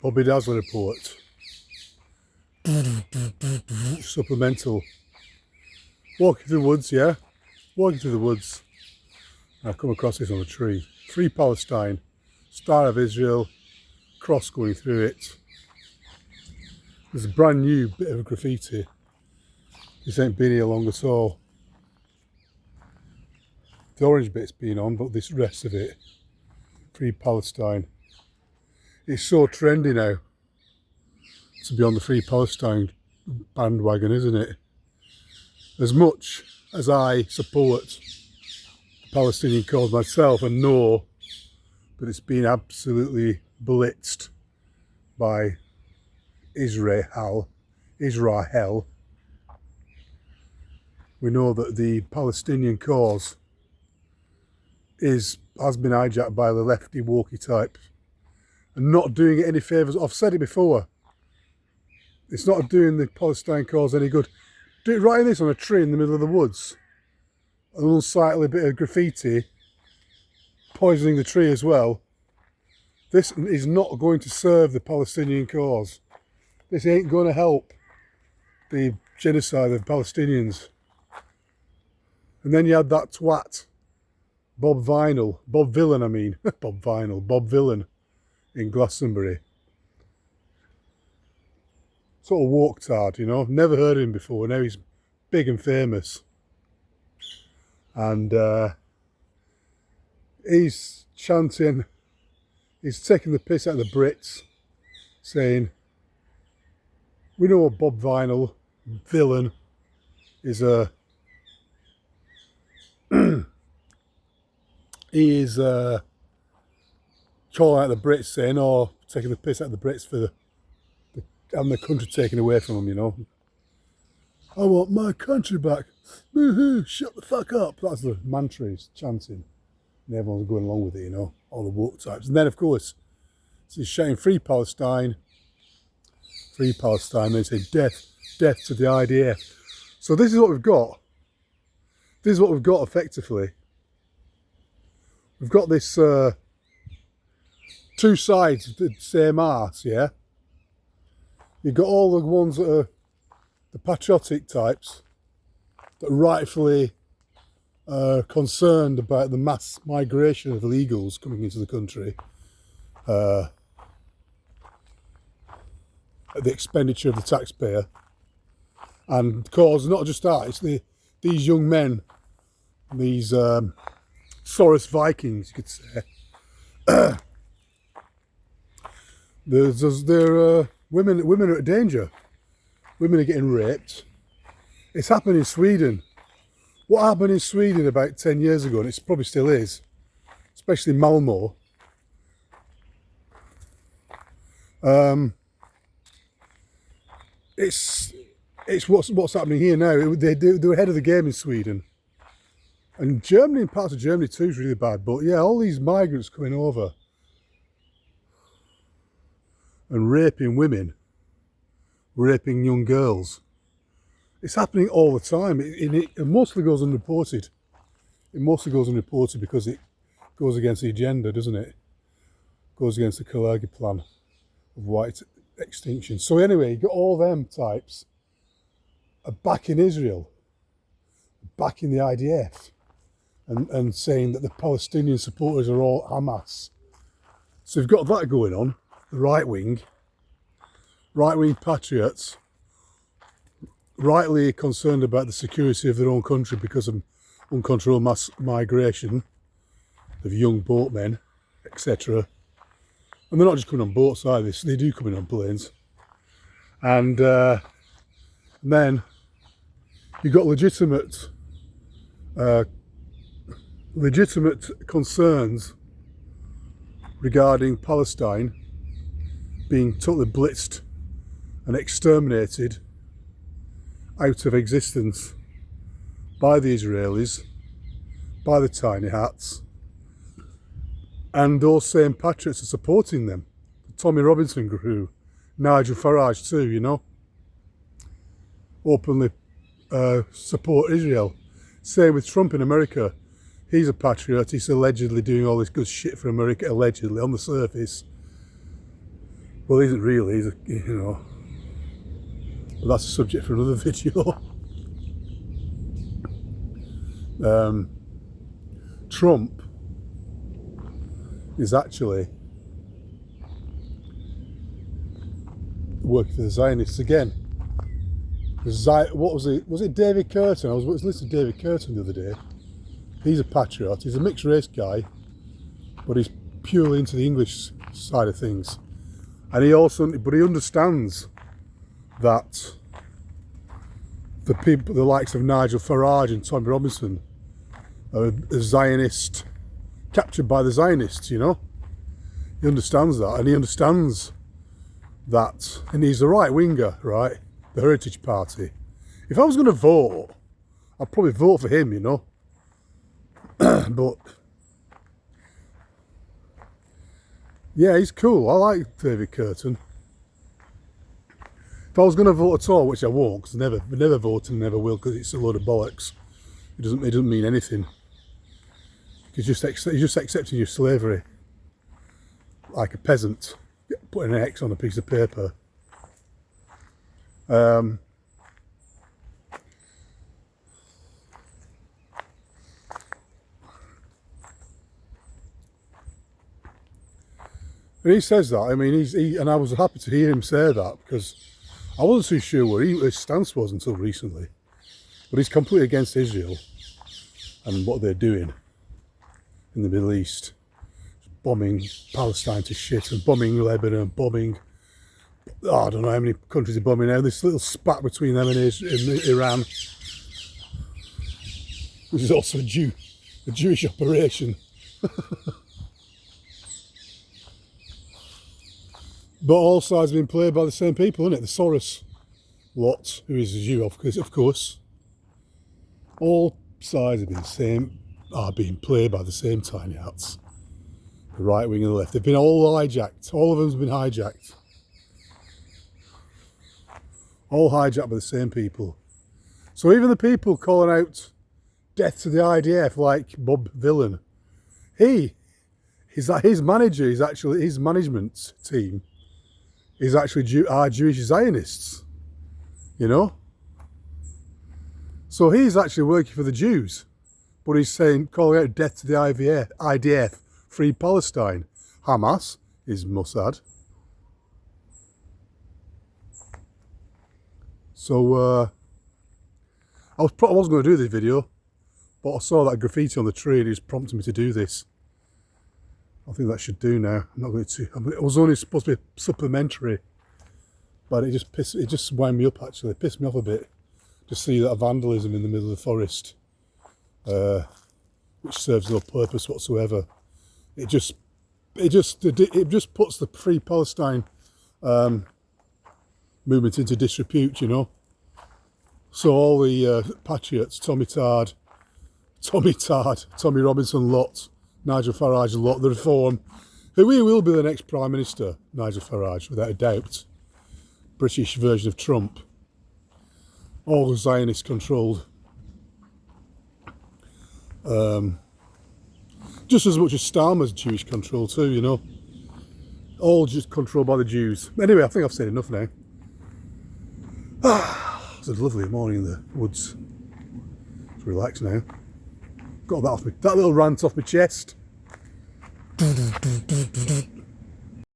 Bobby Dazzler report. Supplemental. Walking through the woods, yeah? Walking through the woods. I come across this on a tree. Free Palestine. Star of Israel. Cross going through it. There's a brand new bit of graffiti. This ain't been here long at all. The orange bit's been on, but this rest of it. Free Palestine. It's so trendy now to be on the Free Palestine bandwagon, isn't it? As much as I support the Palestinian cause myself and know that it's been absolutely blitzed by Israel, we know that the Palestinian cause has been hijacked by the lefty walkie types and not doing it any favours. I've said it before. It's not doing the Palestine cause any good. Do it writing this on a tree in the middle of the woods. An unsightly bit of graffiti poisoning the tree as well. This is not going to serve the Palestinian cause. This ain't going to help the genocide of Palestinians. And then you had that twat, Bob Vylan, I mean, Bob Vylan in Glastonbury. Sort of walked hard, you know, never heard of him before, now he's big and famous. And he's chanting, he's taking the piss out of the Brits, saying, we know Bob Vylan is a he is calling out the Brits, saying, oh, taking the piss out of the Brits for having the country taken away from them, you know. I want my country back. Woohoo, shut the fuck up. That's the mantra he's chanting. And everyone's going along with it, you know, all the woke types. And then, of course, he's shouting Free Palestine. Free Palestine. They say death to the IDF. So this is what we've got. This is what we've got effectively. We've got this two sides of the same arse, yeah? You've got all the ones that are the patriotic types that rightfully are concerned about the mass migration of illegals coming into the country at the expenditure of the taxpayer. And cause not just that, it's these young men, these Soros Vikings, you could say. Women are at danger. Women are getting raped. It's happened in Sweden. What happened in Sweden about 10 years ago, and it probably still is, especially Malmö. It's what's happening here now. They were ahead of the game in Sweden. And Germany, and parts of Germany too, is really bad. But yeah, all these migrants coming over and raping women, raping young girls. It's happening all the time. It mostly goes unreported. It mostly goes unreported because it goes against the agenda, doesn't it? It goes against the Kalergi plan of white extinction. So anyway, you got all them types are backing Israel, backing the IDF, and saying that the Palestinian supporters are all Hamas. So you've got that going on, the right wing patriots, rightly concerned about the security of their own country because of uncontrolled mass migration of young boatmen, etc. And they're not just coming on boats either, they do come in on planes. And then you've got legitimate concerns regarding Palestine being totally blitzed and exterminated out of existence by the Israelis, by the tiny hats, and those same patriots are supporting them. The Tommy Robinson crew, Nigel Farage too, you know, openly support Israel. Same with Trump in America. He's a patriot, he's allegedly doing all this good shit for America, allegedly, on the surface. Well, he isn't really, he's a, you know, but that's a subject for another video. Trump is actually working for the Zionists again. What was it? Was it David Curtin? I was listening to David Curtin the other day. He's a patriot. He's a mixed race guy, but he's purely into the English side of things. And he understands that the people, the likes of Nigel Farage and Tommy Robinson, are a Zionist, captured by the Zionists, you know? He understands that, and he understands that, and he's a right-winger, right? The Heritage Party. If I was going to vote, I'd probably vote for him, you know? But yeah, he's cool. I like David Curtin. If I was going to vote at all, which I won't, because I never vote and never will, because it's a load of bollocks. It doesn't mean anything. You're just accepting your slavery like a peasant, putting an X on a piece of paper. And he says that. I mean, and I was happy to hear him say that, because I wasn't too sure where his stance was until recently. But he's completely against Israel and what they're doing in the Middle East, bombing Palestine to shit, and bombing Lebanon, bombing, I don't know how many countries are bombing now. This little spat between them and Iran, which is also a Jewish operation. But all sides have been played by the same people, isn't it? The Soros lot, who is a Jew, of course. All sides are being played by the same tiny hats. The right wing and the left. They've been all hijacked. All of them have been hijacked. All hijacked by the same people. So even the people calling out death to the IDF, like Bob Villan, his manager, his management team is actually are Jewish Zionists, you know? So he's actually working for the Jews, but he's calling out death to the IDF, free Palestine. Hamas is Mossad. So I was going to do this video, but I saw that graffiti on the tree and it just prompted me to do this. I think that should do now. I'm not going to. It was only supposed to be supplementary, but it just wound me up actually. It pissed me off a bit to see that vandalism in the middle of the forest, which serves no purpose whatsoever. It just puts the Free Palestine movement into disrepute, you know. So all the patriots, Tommy Robinson lot, Nigel Farage lot, the Reform, who he will be the next Prime Minister, Nigel Farage, without a doubt. British version of Trump. All Zionist controlled. Just as much as Starmer's Jewish control too, you know. All just controlled by the Jews. Anyway, I think I've said enough now. It's a lovely morning in the woods. Just relax now. Got that little rant off my chest.